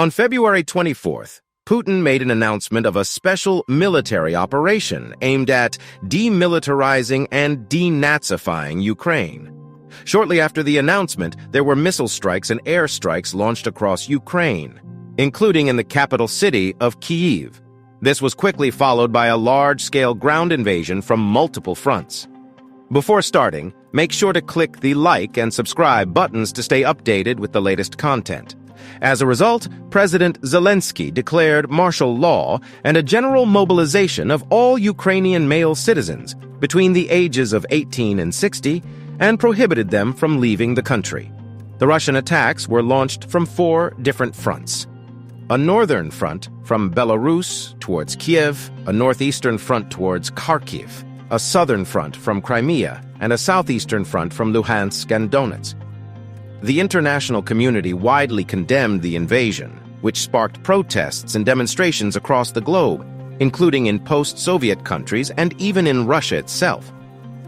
On February 24th, Putin made an announcement of a special military operation aimed at demilitarizing and denazifying Ukraine. Shortly after the announcement, there were missile strikes and airstrikes launched across Ukraine, including in the capital city of Kyiv. This was quickly followed by a large-scale ground invasion from multiple fronts. Before starting, make sure to click the like and subscribe buttons to stay updated with the latest content. As a result, President Zelensky declared martial law and a general mobilization of all Ukrainian male citizens between the ages of 18 and 60 and prohibited them from leaving the country. The Russian attacks were launched from 4 different fronts: a northern front from Belarus towards Kiev, a northeastern front towards Kharkiv, a southern front from Crimea, and a southeastern front from Luhansk and Donetsk. The international community widely condemned the invasion, which sparked protests and demonstrations across the globe, including in post-Soviet countries and even in Russia itself.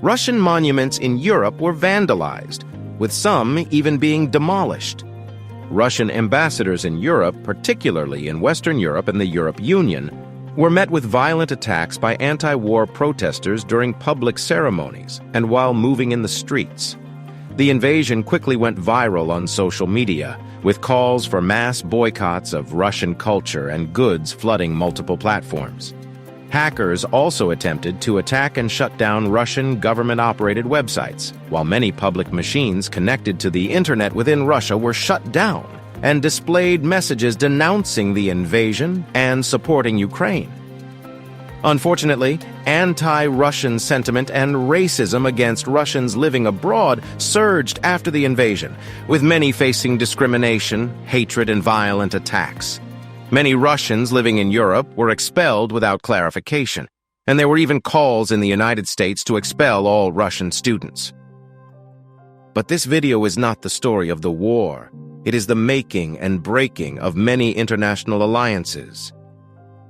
Russian monuments in Europe were vandalized, with some even being demolished. Russian ambassadors in Europe, particularly in Western Europe and the European Union, were met with violent attacks by anti-war protesters during public ceremonies and while moving in the streets. The invasion quickly went viral on social media, with calls for mass boycotts of Russian culture and goods flooding multiple platforms. Hackers also attempted to attack and shut down Russian government-operated websites, while many public machines connected to the internet within Russia were shut down and displayed messages denouncing the invasion and supporting Ukraine. Unfortunately, anti-Russian sentiment and racism against Russians living abroad surged after the invasion, with many facing discrimination, hatred, and violent attacks. Many Russians living in Europe were expelled without clarification, and there were even calls in the United States to expel all Russian students. But this video is not the story of the war. It is the making and breaking of many international alliances.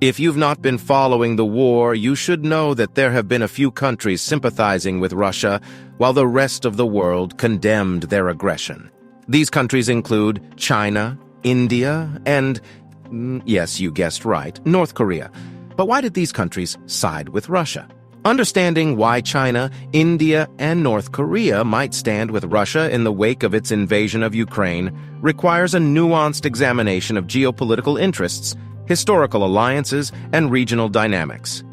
If you've not been following the war, you should know that there have been a few countries sympathizing with Russia, while the rest of the world condemned their aggression. These countries include China, India, and, yes, you guessed right, North Korea. But why did these countries side with Russia? Understanding why China, India, and North Korea might stand with Russia in the wake of its invasion of Ukraine requires a nuanced examination of geopolitical interests, historical alliances, and regional dynamics.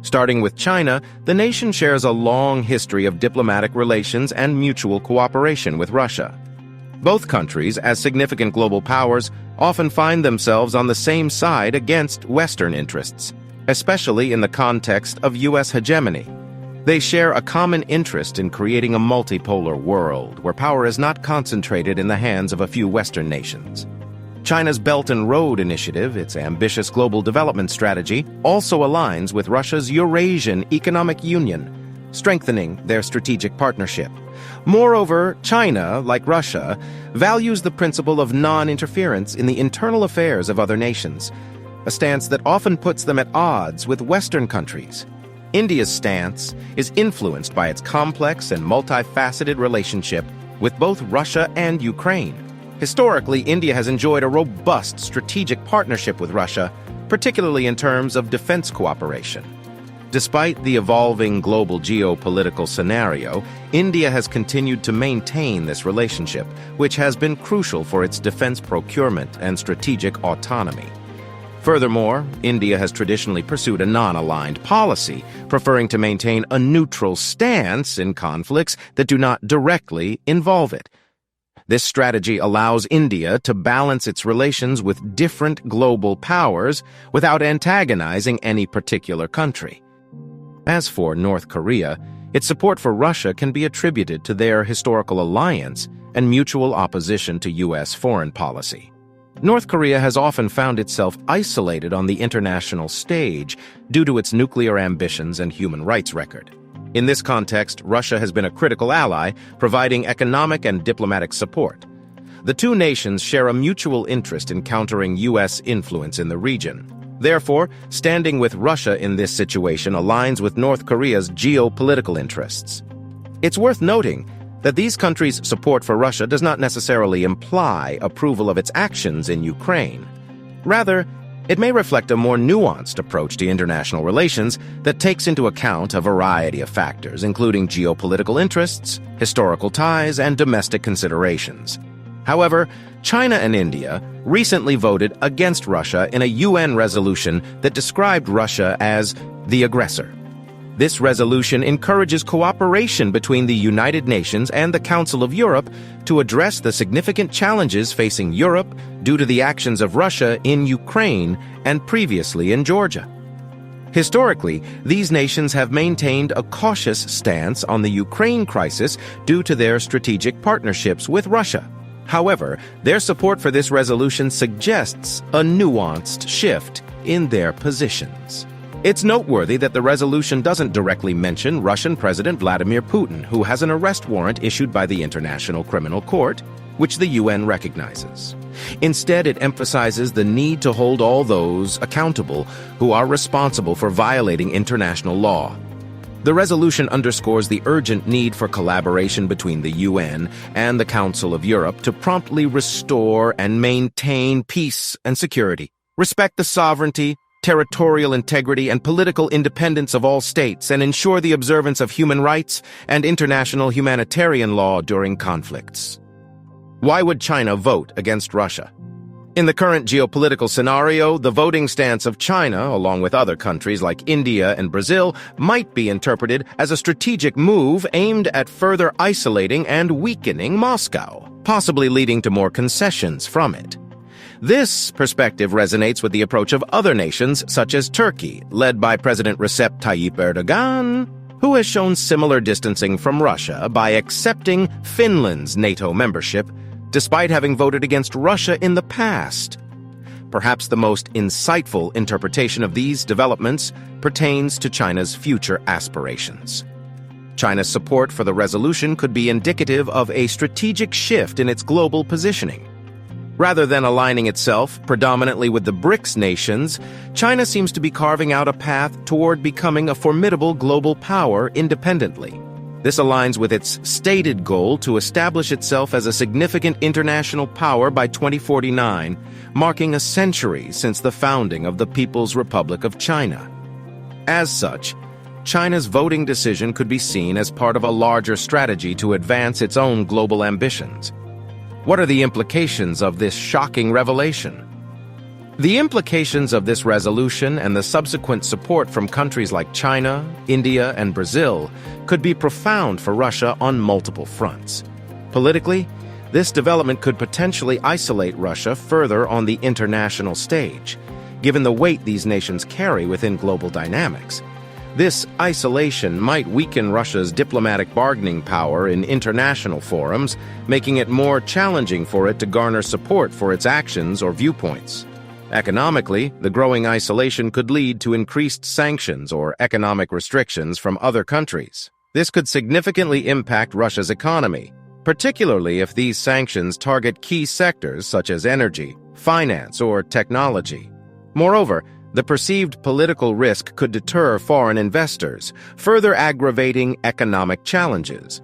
Starting with China, the nation shares a long history of diplomatic relations and mutual cooperation with Russia. Both countries, as significant global powers, often find themselves on the same side against Western interests, especially in the context of U.S. hegemony. They share a common interest in creating a multipolar world where power is not concentrated in the hands of a few Western nations. China's Belt and Road Initiative, its ambitious global development strategy, also aligns with Russia's Eurasian Economic Union, strengthening their strategic partnership. Moreover, China, like Russia, values the principle of non-interference in the internal affairs of other nations, a stance that often puts them at odds with Western countries. India's stance is influenced by its complex and multifaceted relationship with both Russia and Ukraine. Historically, India has enjoyed a robust strategic partnership with Russia, particularly in terms of defense cooperation. Despite the evolving global geopolitical scenario, India has continued to maintain this relationship, which has been crucial for its defense procurement and strategic autonomy. Furthermore, India has traditionally pursued a non-aligned policy, preferring to maintain a neutral stance in conflicts that do not directly involve it. This strategy allows India to balance its relations with different global powers without antagonizing any particular country. As for North Korea, its support for Russia can be attributed to their historical alliance and mutual opposition to U.S. foreign policy. North Korea has often found itself isolated on the international stage due to its nuclear ambitions and human rights record. In this context, Russia has been a critical ally, providing economic and diplomatic support. The two nations share a mutual interest in countering U.S. influence in the region. Therefore, standing with Russia in this situation aligns with North Korea's geopolitical interests. It's worth noting that these countries' support for Russia does not necessarily imply approval of its actions in Ukraine. Rather, it may reflect a more nuanced approach to international relations that takes into account a variety of factors, including geopolitical interests, historical ties, and domestic considerations. However, China and India recently voted against Russia in a UN resolution that described Russia as the aggressor. This resolution encourages cooperation between the United Nations and the Council of Europe to address the significant challenges facing Europe due to the actions of Russia in Ukraine and previously in Georgia. Historically, these nations have maintained a cautious stance on the Ukraine crisis due to their strategic partnerships with Russia. However, their support for this resolution suggests a nuanced shift in their positions. It's noteworthy that the resolution doesn't directly mention Russian President Vladimir Putin, who has an arrest warrant issued by the International Criminal Court, which the UN recognizes. Instead, it emphasizes the need to hold all those accountable who are responsible for violating international law. The resolution underscores the urgent need for collaboration between the UN and the Council of Europe to promptly restore and maintain peace and security, respect the sovereignty, territorial integrity, and political independence of all states, and ensure the observance of human rights and international humanitarian law during conflicts. Why would China vote against Russia? In the current geopolitical scenario, the voting stance of China, along with other countries like India and Brazil, might be interpreted as a strategic move aimed at further isolating and weakening Moscow, possibly leading to more concessions from it. This perspective resonates with the approach of other nations, such as Turkey, led by President Recep Tayyip Erdogan, who has shown similar distancing from Russia by accepting Finland's NATO membership, despite having voted against Russia in the past. Perhaps the most insightful interpretation of these developments pertains to China's future aspirations. China's support for the resolution could be indicative of a strategic shift in its global positioning. Rather than aligning itself predominantly with the BRICS nations, China seems to be carving out a path toward becoming a formidable global power independently. This aligns with its stated goal to establish itself as a significant international power by 2049, marking a century since the founding of the People's Republic of China. As such, China's voting decision could be seen as part of a larger strategy to advance its own global ambitions. What are the implications of this shocking revelation? The implications of this resolution and the subsequent support from countries like China, India, and Brazil could be profound for Russia on multiple fronts. Politically, this development could potentially isolate Russia further on the international stage, given the weight these nations carry within global dynamics. This isolation might weaken Russia's diplomatic bargaining power in international forums, making it more challenging for it to garner support for its actions or viewpoints. Economically, the growing isolation could lead to increased sanctions or economic restrictions from other countries. This could significantly impact Russia's economy, particularly if these sanctions target key sectors such as energy, finance, or technology. Moreover, the perceived political risk could deter foreign investors, further aggravating economic challenges.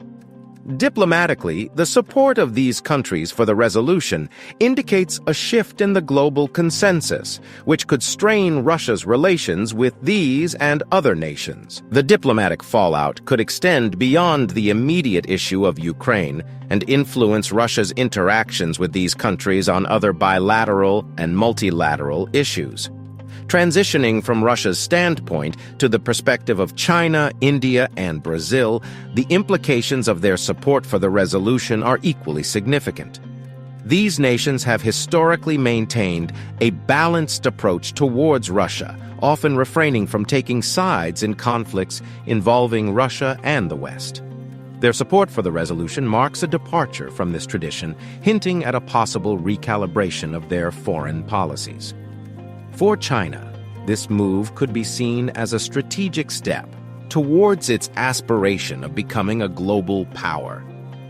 Diplomatically, the support of these countries for the resolution indicates a shift in the global consensus, which could strain Russia's relations with these and other nations. The diplomatic fallout could extend beyond the immediate issue of Ukraine and influence Russia's interactions with these countries on other bilateral and multilateral issues. Transitioning from Russia's standpoint to the perspective of China, India, and Brazil, the implications of their support for the resolution are equally significant. These nations have historically maintained a balanced approach towards Russia, often refraining from taking sides in conflicts involving Russia and the West. Their support for the resolution marks a departure from this tradition, hinting at a possible recalibration of their foreign policies. For China, this move could be seen as a strategic step towards its aspiration of becoming a global power.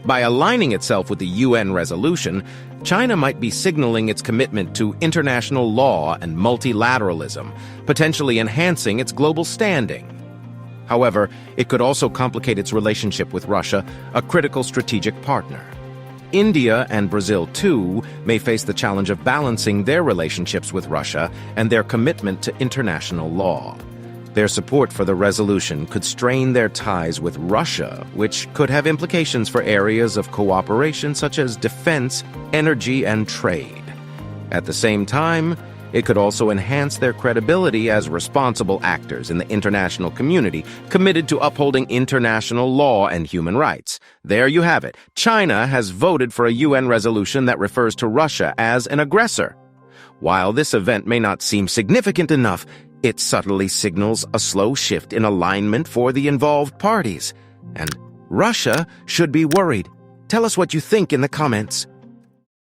By aligning itself with the UN resolution, China might be signaling its commitment to international law and multilateralism, potentially enhancing its global standing. However, it could also complicate its relationship with Russia, a critical strategic partner. India and Brazil, too, may face the challenge of balancing their relationships with Russia and their commitment to international law. Their support for the resolution could strain their ties with Russia, which could have implications for areas of cooperation such as defense, energy, and trade. At the same time, it could also enhance their credibility as responsible actors in the international community committed to upholding international law and human rights. There you have it. China has voted for a UN resolution that refers to Russia as an aggressor. While this event may not seem significant enough, it subtly signals a slow shift in alignment for the involved parties. And Russia should be worried. Tell us what you think in the comments.